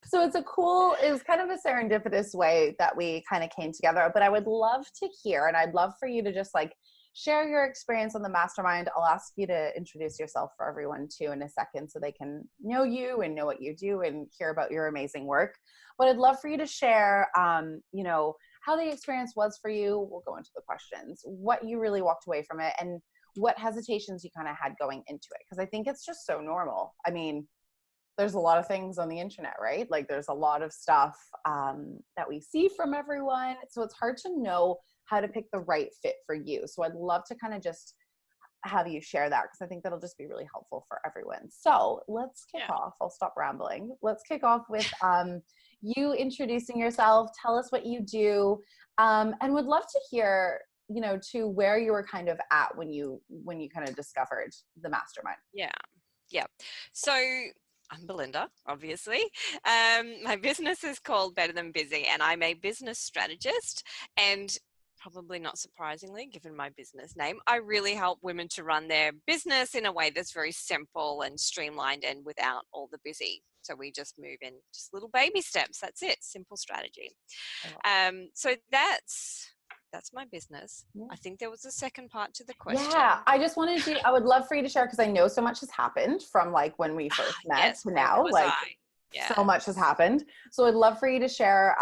So it was kind of a serendipitous way that we kind of came together, but I would love to hear, and I'd love for you to just like share your experience on the mastermind. I'll ask you to introduce yourself for everyone too in a second so they can know you and know what you do and hear about your amazing work. But I'd love for you to share, how the experience was for you. We'll go into the questions, what you really walked away from it, and what hesitations you kind of had going into it. Because I think it's just so normal. I mean, there's a lot of things on the internet, right? Like there's a lot of stuff that we see from everyone. So it's hard to know how to pick the right fit for you. So I'd love to kind of just have you share that, because I think that'll just be really helpful for everyone. So let's kick off. I'll stop rambling. Let's kick off with you introducing yourself. Tell us what you do, and would love to hear, to where you were kind of at when you kind of discovered the mastermind. Yeah. So I'm Belinda, obviously. My business is called Better Than Busy, and I'm a business strategist. And probably not surprisingly, given my business name, I really help women to run their business in a way that's very simple and streamlined and without all the busy. So we just move in just little baby steps. That's it. Simple strategy. So that's my business. Yeah. I think there was a second part to the question. Yeah, I would love for you to share, because I know so much has happened from like when we first met to now. So much has happened. So I'd love for you to share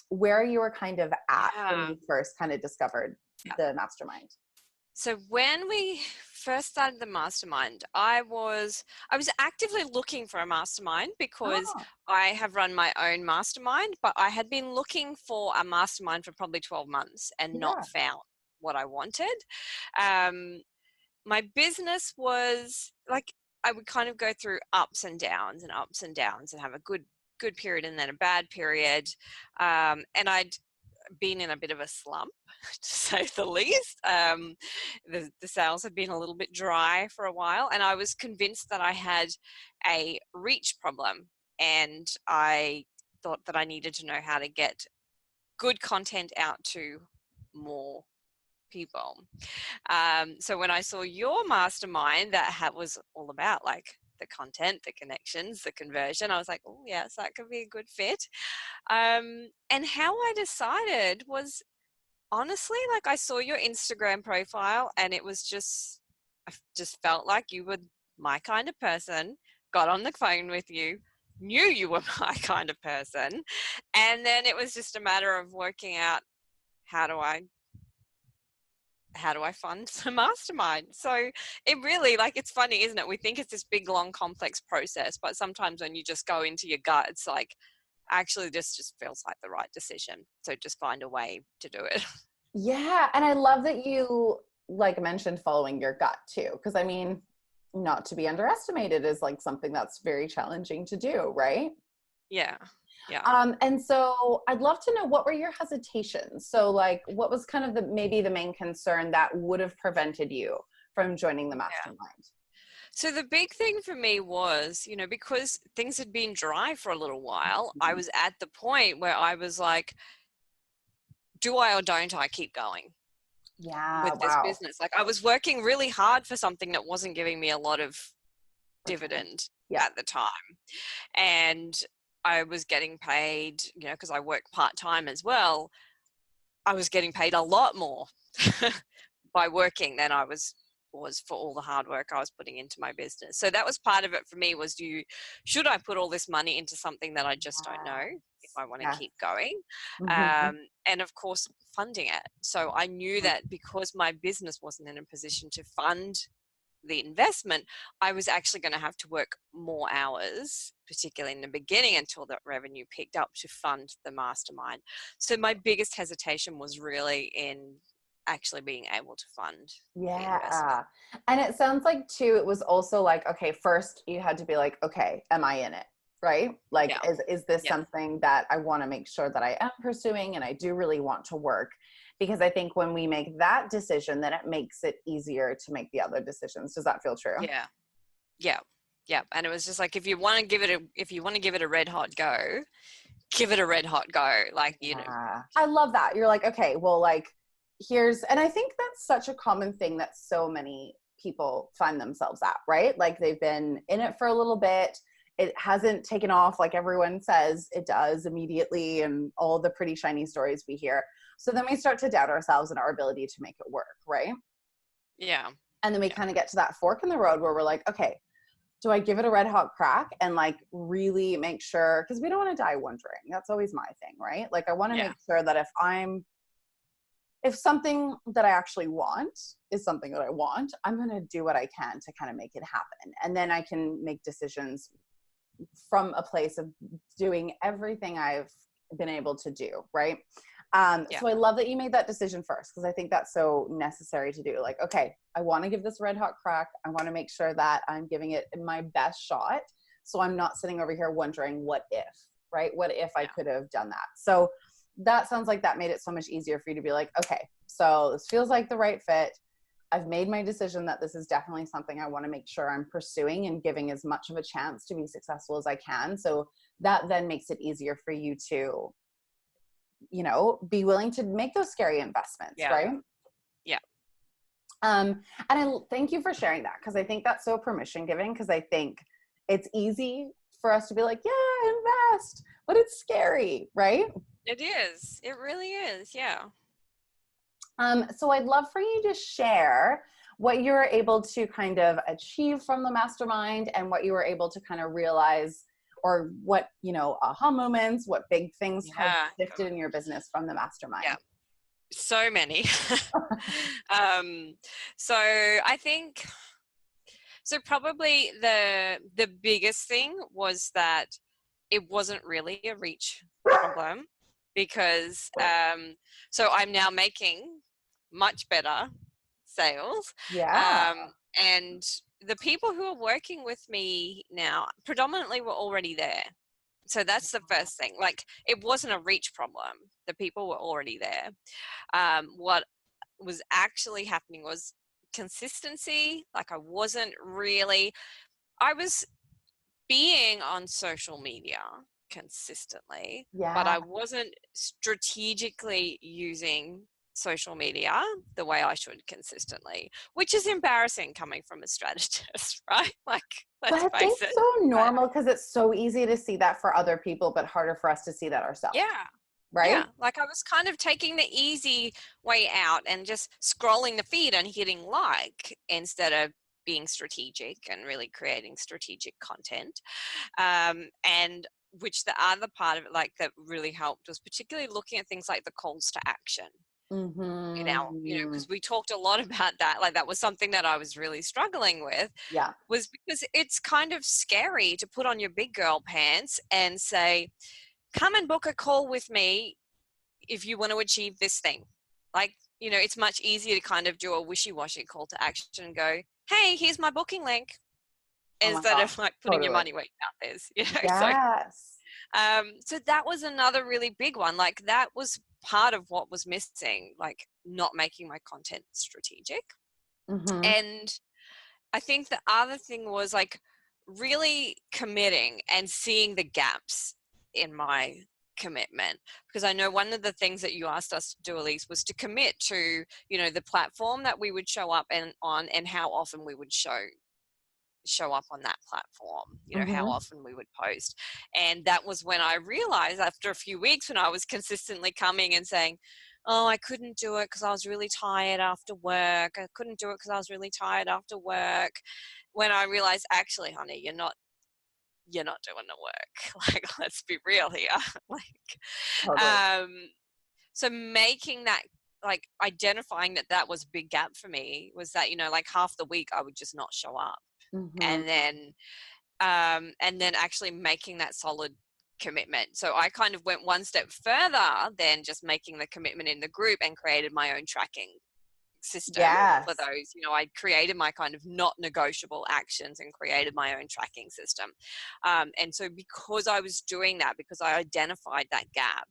where you were kind of at when you first kind of discovered the mastermind. So when we first started the mastermind, I was actively looking for a mastermind, because I have run my own mastermind, but I had been looking for a mastermind for probably 12 months and not found what I wanted. My business was like, I would kind of go through ups and downs and have a good period and then a bad period. And I'd been in a bit of a slump, to say the least. The sales had been a little bit dry for a while, and I was convinced that I had a reach problem, and I thought that I needed to know how to get good content out to more people. So when I saw your mastermind that was all about like the content, the connections, the conversion, I was like, oh yes, that could be a good fit. And how I decided was, honestly, like I saw your Instagram profile and it was I just felt like you were my kind of person, got on the phone with you, knew you were my kind of person. And then it was just a matter of working out, how do I fund the mastermind? So it really, like, it's funny, isn't it? We think it's this big, long, complex process, but sometimes when you just go into your gut, it's like, actually this just feels like the right decision. So just find a way to do it. Yeah. And I love that you like mentioned following your gut too. Cause I mean, not to be underestimated is like something that's very challenging to do. Right. Yeah. And so I'd love to know, what were your hesitations? So like, what was kind of maybe the main concern that would have prevented you from joining the mastermind? So the big thing for me was, because things had been dry for a little while, I was at the point where I was like, do I or don't I keep going with this business? Like, I was working really hard for something that wasn't giving me a lot of dividend at the time. And I was getting paid, because I work part-time as well, I was getting paid a lot more by working than I was for all the hard work I was putting into my business. So that was part of it for me, was should I put all this money into something that I just don't know if I want to keep going? And of course, funding it. So I knew that because my business wasn't in a position to fund the investment, I was actually going to have to work more hours, particularly in the beginning, until that revenue picked up to fund the mastermind. So my biggest hesitation was really in actually being able to fund the investment. And it sounds like too, it was also like, okay, first you had to be like, okay, am I in it? Right? Like, is this something that I want to make sure that I am pursuing and I do really want to work? Because I think when we make that decision, then it makes it easier to make the other decisions. Does that feel true? Yeah. And it was just like, if you want to give it a red hot go, give it a red hot go. Like, I love that. You're like, okay, well, like, and I think that's such a common thing that so many people find themselves at, right? Like, they've been in it for a little bit. it hasn't taken off like everyone says it does immediately and all the pretty shiny stories we hear. So then we start to doubt ourselves and our ability to make it work, right? Yeah. And then we kind of get to that fork in the road where we're like, okay, do I give it a red hot crack and like really make sure, because we don't want to die wondering. That's always my thing, right? Like I want to make sure that if something that I actually want is something that I want, I'm going to do what I can to kind of make it happen. And then I can make decisions from a place of doing everything I've been able to do, right? So I love that you made that decision first, because I think that's so necessary to do. Like, okay, I want to give this red hot crack. I want to make sure that I'm giving it my best shot. So I'm not sitting over here wondering what if, right? What if I could have done that? So that sounds like that made it so much easier for you to be like, okay, so this feels like the right fit. I've made my decision that this is definitely something I want to make sure I'm pursuing and giving as much of a chance to be successful as I can. So that then makes it easier for you to, be willing to make those scary investments, right? Yeah. And I thank you for sharing that, because I think that's so permission giving, because I think it's easy for us to be like, yeah, invest, but it's scary, right? It is. It really is. Yeah. So I'd love for you to share what you were able to kind of achieve from the mastermind and what you were able to kind of realize, or what, aha moments, what big things have shifted in your business from the mastermind. Yeah. So many. So I think, probably the biggest thing was that it wasn't really a reach problem, because so I'm now making much better sales. And the people who are working with me now predominantly were already there. So that's the first thing. Like, it wasn't a reach problem. The people were already there. What was actually happening was consistency. Like, I was being on social media consistently, but I wasn't strategically using social media the way I should consistently, which is embarrassing coming from a strategist, right? Like, let's face it. It's so normal, because it's so easy to see that for other people, but harder for us to see that ourselves. Yeah. Right? Yeah. Like, I was kind of taking the easy way out and just scrolling the feed and hitting like, instead of being strategic and really creating strategic content. And which the other part of it, like, that really helped was particularly looking at things like the calls to action. Because we talked a lot about that. Like, that was something that I was really struggling with. Was because it's kind of scary to put on your big girl pants and say, come and book a call with me if you want to achieve this thing. Like, it's much easier to kind of do a wishy-washy call to action and go, hey, here's my booking link, instead of like putting your money where your mouth is. Yes. So that was another really big one. Like, that was part of what was missing, like, not making my content strategic. And I think the other thing was, like, really committing and seeing the gaps in my commitment, because I know one of the things that you asked us to do, Elise, was to commit to, the platform that we would show up on and how often we would show up on that platform, how often we would post. And that was when I realized, after a few weeks, when I was consistently coming and saying, oh, I couldn't do it because I was really tired after work. I couldn't do it because I was really tired after work. When I realized, actually, honey, you're not doing the work. Like, let's be real here. So making that, like, identifying that was a big gap for me was that, like, half the week I would just not show up. And then actually making that solid commitment. So I kind of went one step further than just making the commitment in the group and created my own tracking system for those. I created my kind of not negotiable actions and created my own tracking system. And so because I was doing that, because I identified that gap,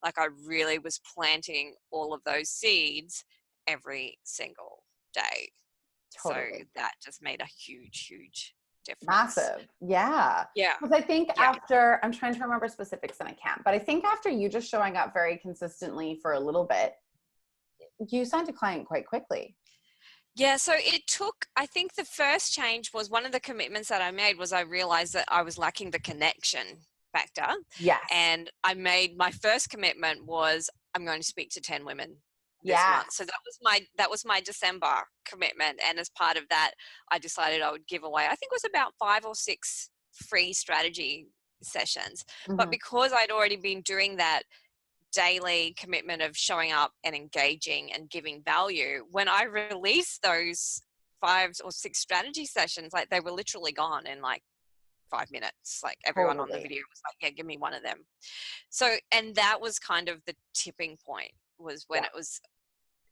like, I really was planting all of those seeds every single day. So that just made a huge, huge difference. Massive. Yeah. Because I think after, I'm trying to remember specifics and I can't, but I think after you just showing up very consistently for a little bit, you signed a client quite quickly. Yeah, so it took, I think the first change was one of the commitments that I made was I realized that I was lacking the connection factor. Yes. And I made my first commitment was I'm going to speak to 10 women this month. So Yes. that was my December commitment. And as part of that, I decided I would give away, I think it was about 5 or 6 free strategy sessions. But Mm-hmm. because I'd already been doing that daily commitment of showing up and engaging and giving value, when I released those 5 or 6 strategy sessions, like they were literally gone in like 5 minutes. Like everyone on the Totally. video was like, yeah, give me one of them. So, and that was kind of the tipping point, was when Yeah. it was,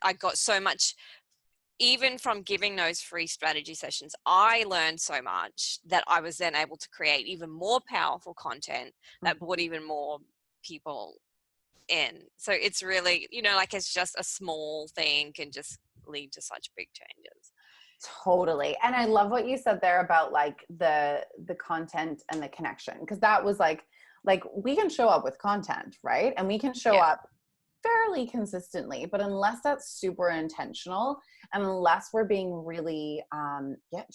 I got so much, even from giving those free strategy sessions, I learned so much that I was then able to create even more powerful content that brought even more people in. So it's really, like it's just a small thing can just lead to such big changes. Totally. And I love what you said there about like the content and the connection, because that was like we can show up with content, right? And we can show Yeah. up fairly consistently, but unless that's super intentional and unless we're being really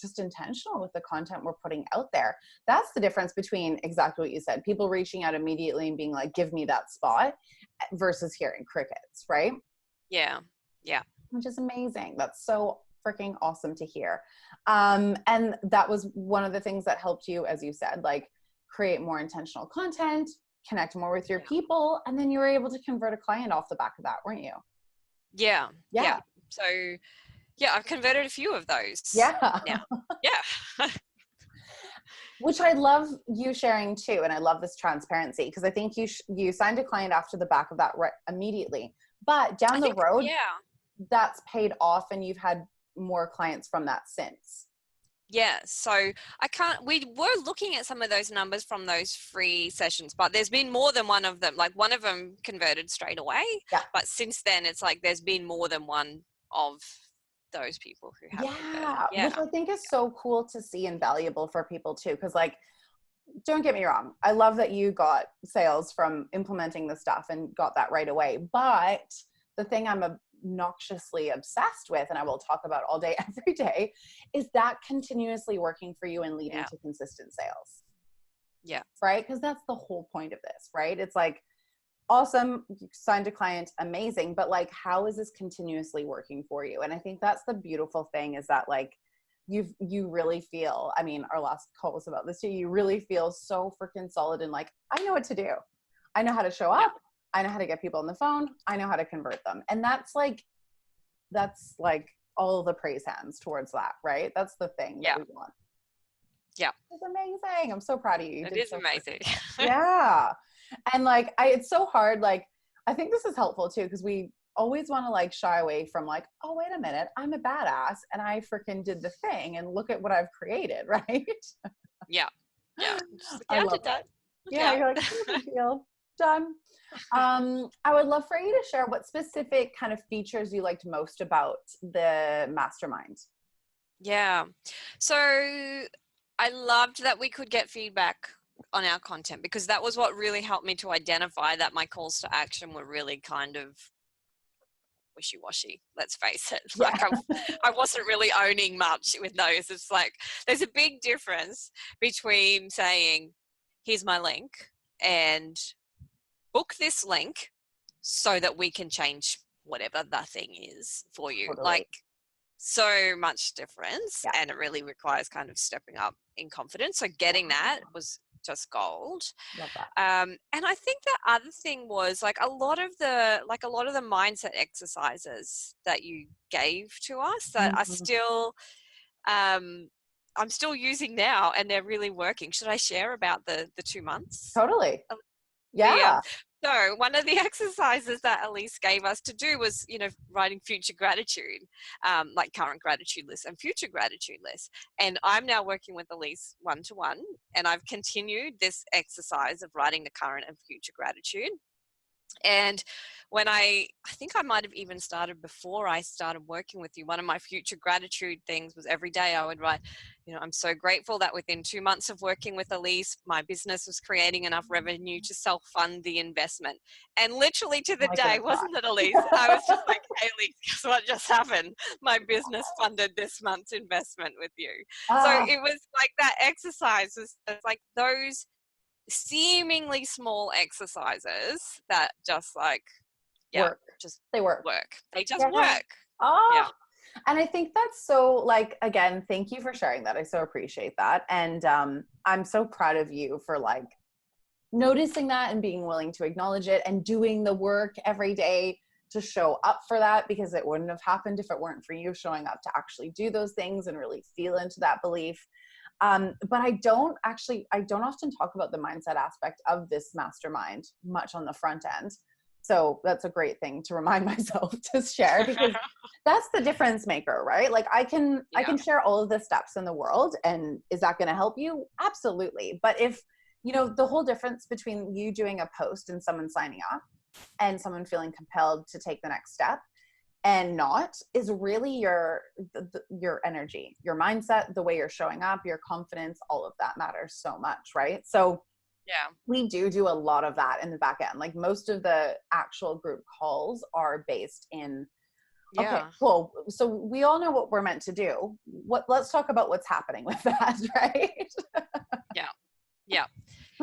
just intentional with the content we're putting out there, that's the difference between exactly what you said, people reaching out immediately and being like, give me that spot, versus hearing crickets, right? Yeah. Yeah. Which is amazing. That's so freaking awesome to hear. And that was one of the things that helped you, as you said, like create more intentional content, connect more with your people, and then you were able to convert a client off the back of that, weren't you? Yeah. Yeah. Yeah. So yeah, I've converted a few of those Yeah. now. Yeah. Which I love you sharing too. And I love this transparency, because I think you signed a client after the back of that immediately, but down I the think, road, yeah. that's paid off and you've had more clients from that since. Yeah. So we were looking at some of those numbers from those free sessions, but there's been more than one of them. Like one of them converted straight away. Yeah. But since then, it's like there's been more than one of those people who have converted. Yeah, Yeah. which I think is so cool to see and valuable for people too. Because, like, don't get me wrong, I love that you got sales from implementing the stuff and got that right away. But the thing I'm obnoxiously obsessed with, and I will talk about all day, every day, is that continuously working for you and leading to consistent sales. Yeah. Right? Because that's the whole point of this, right? It's like, awesome, you signed a client, amazing, but like, how is this continuously working for you? And I think that's the beautiful thing, is that like you really feel, I mean, our last call was about this too, you really feel so freaking solid and like, I know what to do, I know how to show up, I know how to get people on the phone, I know how to convert them. And that's like all the praise hands towards that, right? That's the thing that we want. Yeah. It's amazing. I'm so proud of you. It is amazing. Yeah. And like, it's so hard. Like, I think this is helpful too, because we always want to like shy away from like, oh, wait a minute, I'm a badass and I freaking did the thing and look at what I've created. Right. Yeah. Yeah. I love that. Yeah. You're like, no big deal. Done. I would love for you to share what specific kind of features you liked most about the mastermind. Yeah. So I loved that we could get feedback on our content, because that was what really helped me to identify that my calls to action were really kind of wishy-washy, let's face it. Yeah. Like I wasn't really owning much with those. It's like there's a big difference between saying, here's my link and book this link so that we can change whatever the thing is for you. Totally. Like, so much difference. Yeah. And it really requires kind of stepping up in confidence. So getting that was just gold. Love that. And I think the other thing was like a lot of the mindset exercises that you gave to us that are still I'm still using now, and they're really working. Should I share about the 2 months? Totally. Yeah. So one of the exercises that Elise gave us to do was, writing future gratitude, like current gratitude lists and future gratitude lists. And I'm now working with Elise one-to-one, and I've continued this exercise of writing the current and future gratitude. And when I think I might have even started before I started working with you, one of my future gratitude things was every day I would write, I'm so grateful that within 2 months of working with Elise, my business was creating enough revenue to self-fund the investment. And literally to the day, wasn't it, Elise? I was just like, hey, Elise, guess what just happened? My business funded this month's investment with you. So it was like that exercise was like those seemingly small exercises that just like, work. just They work. They just work. Oh, Yeah. and I think that's so, like, again, thank you for sharing that. I so appreciate that. And I'm so proud of you for like noticing that and being willing to acknowledge it and doing the work every day to show up for that, because it wouldn't have happened if it weren't for you showing up to actually do those things and really feel into that belief. But I don't often talk about the mindset aspect of this mastermind much on the front end. So that's a great thing to remind myself to share, because that's the difference maker, right? Like I can share all of the steps in the world, and is that going to help you? Absolutely. But if, the whole difference between you doing a post and someone signing up and someone feeling compelled to take the next step and not, is really your energy, your mindset, the way you're showing up, your confidence, all of that matters so much, right? So we do a lot of that in the back end. Like most of the actual group calls are based in, okay, cool. So we all know what we're meant to do. Let's talk about what's happening with that, right? Yeah.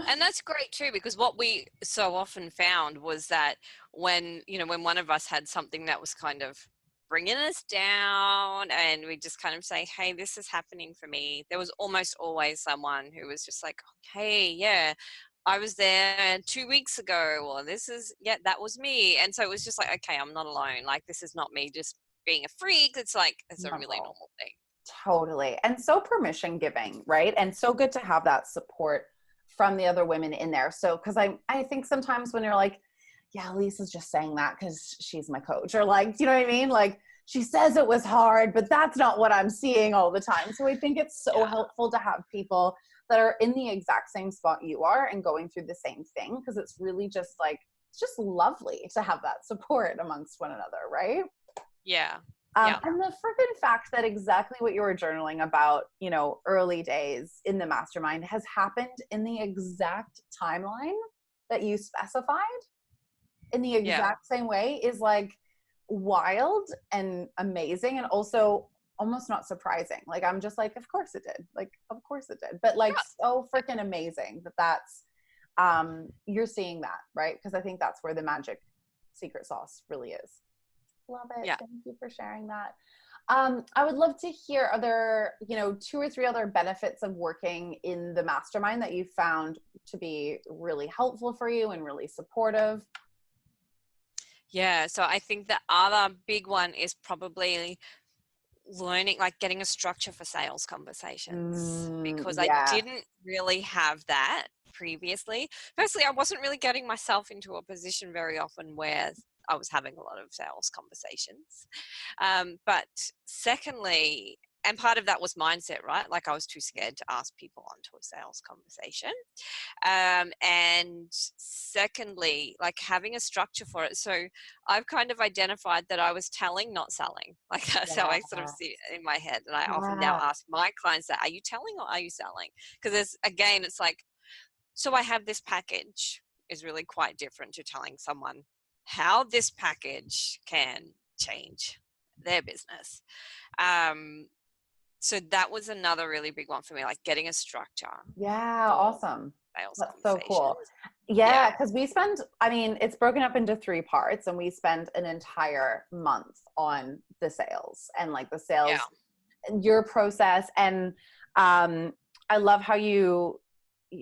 And that's great too, because what we so often found was that when one of us had something that was kind of bringing us down and we just kind of say, hey, this is happening for me, there was almost always someone who was just like, hey, yeah, I was there 2 weeks ago, or that was me. And so it was just like, okay, I'm not alone. Like, this is not me just being a freak. It's like, it's a really normal thing. Totally. And so permission giving, right? And so good to have that support from the other women in there. So, cause I think sometimes when you're like, yeah, Lisa's just saying that because she's my coach, or like, you know what I mean? Like she says it was hard, but that's not what I'm seeing all the time. So I think it's so helpful to have people that are in the exact same spot you are and going through the same thing. Cause it's really just like, it's just lovely to have that support amongst one another. Right. Yeah. And the freaking fact that exactly what you were journaling about, early days in the mastermind has happened in the exact timeline that you specified in the exact same way is like wild and amazing, and also almost not surprising. Like, I'm just like, of course it did. Like, of course it did. But like so freaking amazing that's, you're seeing that, right? Because I think that's where the magic secret sauce really is. Love it. Thank you for sharing that. I would love to hear, are there, 2 or 3 other benefits of working in the mastermind that you found to be really helpful for you and really supportive? Yeah. So I think the other big one is probably learning, like getting a structure for sales conversations, because I didn't really have that previously. Firstly, I wasn't really getting myself into a position very often where I was having a lot of sales conversations. But secondly, and part of that was mindset, right? Like I was too scared to ask people onto a sales conversation. And secondly, like having a structure for it. So I've kind of identified that I was telling, not selling. Like that's how I sort of see it in my head. And I often now ask my clients that, are you telling or are you selling? Because again, it's like, so I have this package is really quite different to telling someone how this package can change their business. So that was another really big one for me, like getting a structure. Yeah, awesome. That's so cool. Yeah, because it's broken up into 3 parts, and we spend an entire month on the sales and like the sales, your process. And I love how you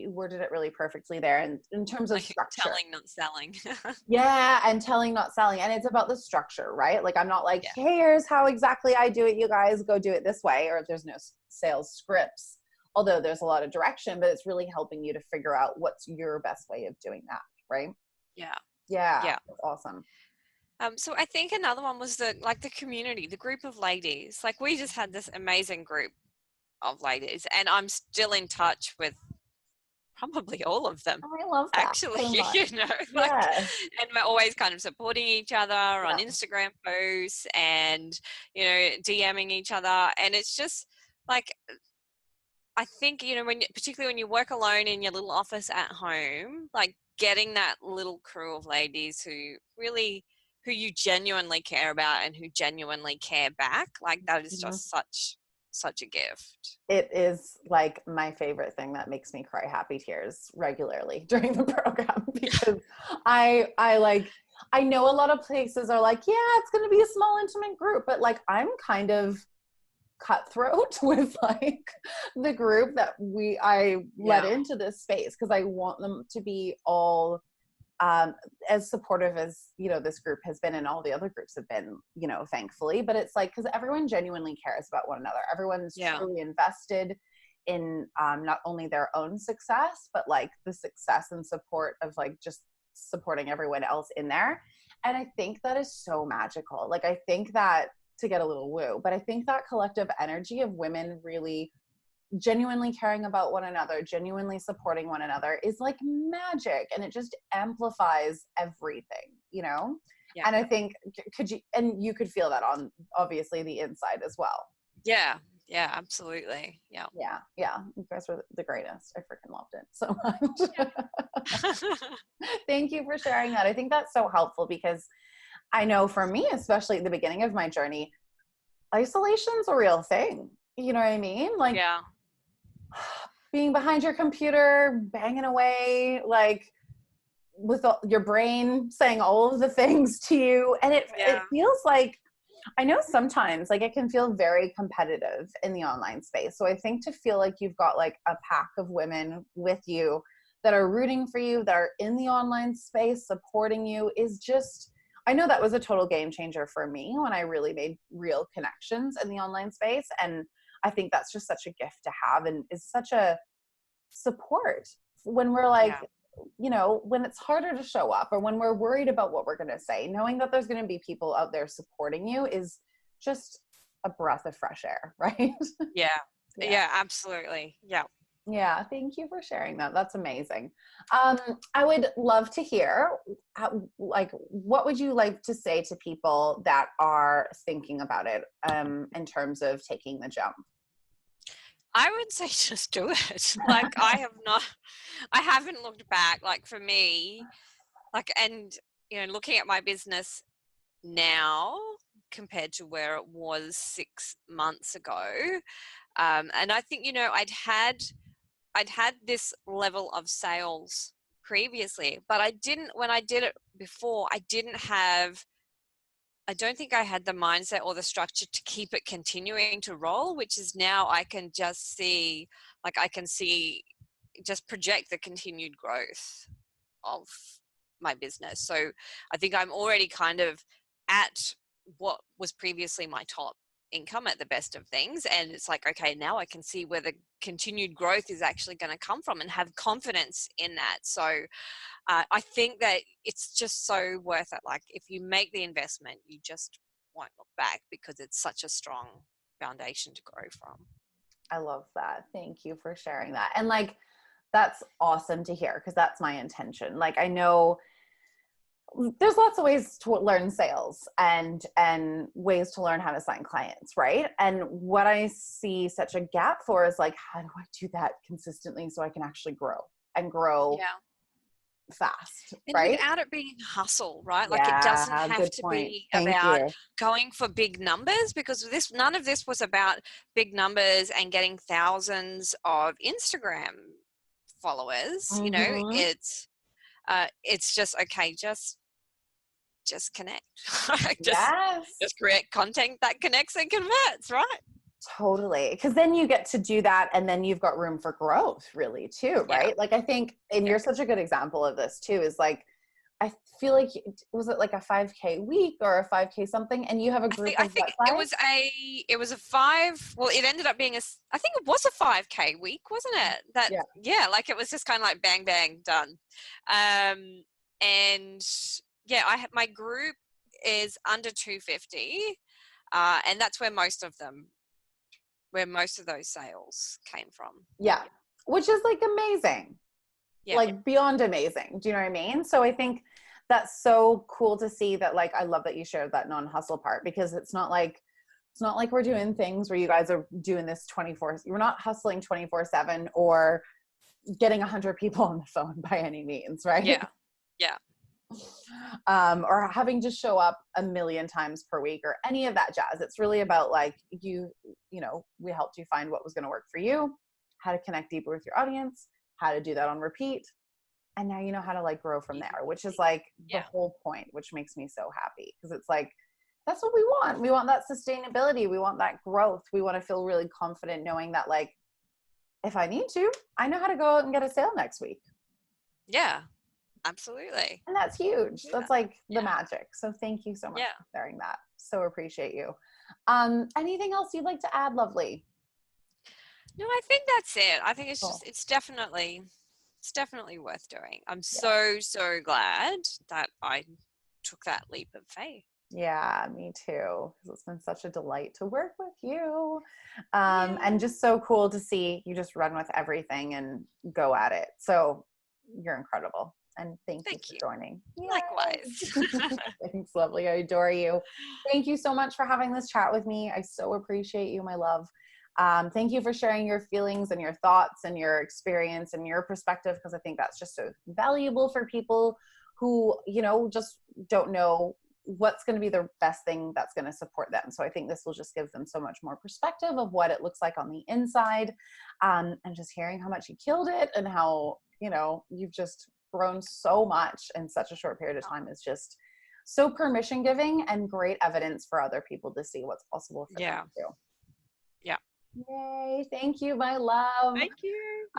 worded it really perfectly there. And in terms of structure, telling, not selling. and telling, not selling. And it's about the structure, right? Like, I'm not like, here's how exactly I do it, you guys go do it this way, or there's no sales scripts, although there's a lot of direction, but it's really helping you to figure out what's your best way of doing that, right? Yeah. That's awesome. So I think another one was the community, the group of ladies. Like, we just had this amazing group of ladies, and I'm still in touch with probably all of them. I love that Actually, so much. you know, like, Yes. and we're always kind of supporting each other on Yeah. Instagram posts and, you know, DMing each other. And it's just like, I think, you know, particularly when you work alone in your little office at home, like getting that little crew of ladies who you genuinely care about and who genuinely care back, like that is Mhm. just such a gift. It is like my favorite thing that makes me cry happy tears regularly during the program because I know a lot of places are like, yeah, it's going to be a small intimate group, but like I'm kind of cutthroat with like the group that I let Yeah. into this space because I want them to be all as supportive as, you know, this group has been and all the other groups have been, you know, thankfully. But it's like, because everyone genuinely cares about one another. Everyone's Yeah. truly invested in not only their own success, but like the success and support of like just supporting everyone else in there. And I think that is so magical. Like, I think that, to get a little woo, but I think that collective energy of women really genuinely caring about one another, genuinely supporting one another is like magic, and it just amplifies everything, you know? Yeah. And I think you could feel that on obviously the inside as well. Yeah. Yeah, absolutely. Yeah. Yeah. You guys were the greatest. I freaking loved it so much. Thank you for sharing that. I think that's so helpful because I know for me, especially at the beginning of my journey, isolation's a real thing. You know what I mean? Like, Yeah. being behind your computer, banging away, like with your brain saying all of the things to you. And it Yeah. feels like, I know sometimes like it can feel very competitive in the online space. So I think to feel like you've got like a pack of women with you that are rooting for you, that are in the online space supporting you is just, I know that was a total game changer for me when I really made real connections in the online space. And I think that's just such a gift to have and is such a support when we're like, Yeah. you know, when it's harder to show up or when we're worried about what we're going to say, knowing that there's going to be people out there supporting you is just a breath of fresh air, right? Yeah. Yeah. Yeah, absolutely. Yeah. Yeah, thank you for sharing that. That's amazing. I would love to hear, like, what would you like to say to people that are thinking about it in terms of taking the jump? I would say just do it. Like I haven't looked back. Like for me, like, and, you know, looking at my business now compared to where it was 6 months ago. And I think, you know, I'd had this level of sales previously, but when I did it before, I don't think I had the mindset or the structure to keep it continuing to roll, which is now I can just see, like I can see, just project the continued growth of my business. So I think I'm already kind of at what was previously my top income at the best of things. And it's like, okay, now I can see where the continued growth is actually going to come from and have confidence in that. So I think that it's just so worth it. Like if you make the investment, you just won't look back because it's such a strong foundation to grow from. I love that. Thank you for sharing that. And like, that's awesome to hear because that's my intention. Like, I know there's lots of ways to learn sales and ways to learn how to sign clients, right? And what I see such a gap for is like, how do I do that consistently so I can actually grow and grow Yeah. fast, And right? without it being hustle, right? Like it doesn't Yeah, have good to point. be Thank about you. going for big numbers because none of this was about big numbers and getting thousands of Instagram followers. You know, Mm-hmm. it's just, okay, just connect. just Yes. just create content that connects and converts, right? Totally. Because then you get to do that and then you've got room for growth, really, too, Yeah. right? Like, I think, and Yeah. you're such a good example of this, too, is like, I feel like, was it like a 5K week or a 5K something? And you have a group I of think what size? it was a 5, well, it ended up being I think it was a 5K week, wasn't it? That, Yeah. yeah, like it was just kind of like bang bang done. And yeah, my group is under 250, and that's where most of those sales came from. Yeah. Which is like amazing. Yeah. like beyond amazing. Do you know what I mean? So I think that's so cool to see that. Like, I love that you shared that non-hustle part, because it's not like we're doing things where you guys are doing this 24, you're not hustling 24/7 or getting 100 people on the phone by any means, right? Yeah. Yeah. Or having to show up a million times per week or any of that jazz. It's really about like you know, we helped you find what was going to work for you, how to connect deeper with your audience, how to do that on repeat. And now you know how to like grow from there, which is like the whole point, which makes me so happy, because it's like, that's what we want. We want that sustainability. We want that growth. We want to feel really confident knowing that, like, if I need to, I know how to go out and get a sale next week. Yeah, absolutely. And that's huge. That's like the Yeah. magic. So thank you so much for sharing that. So appreciate you. Anything else you'd like to add, lovely? No, I think that's it. I think it's just, it's definitely worth doing. I'm so glad that I took that leap of faith. Yeah, me too. Because it's been such a delight to work with you. And just so cool to see you just run with everything and go at it. So you're incredible. And thank you for joining. Likewise. Thanks, lovely. I adore you. Thank you so much for having this chat with me. I so appreciate you, my love. Thank you for sharing your feelings and your thoughts and your experience and your perspective, because I think that's just so valuable for people who, you know, just don't know what's going to be the best thing that's going to support them. So I think this will just give them so much more perspective of what it looks like on the inside, and just hearing how much you killed it and how, you know, you've just grown so much in such a short period of time is just so permission giving and great evidence for other people to see what's possible for them too. Yeah. Yay. Thank you, my love. Thank you.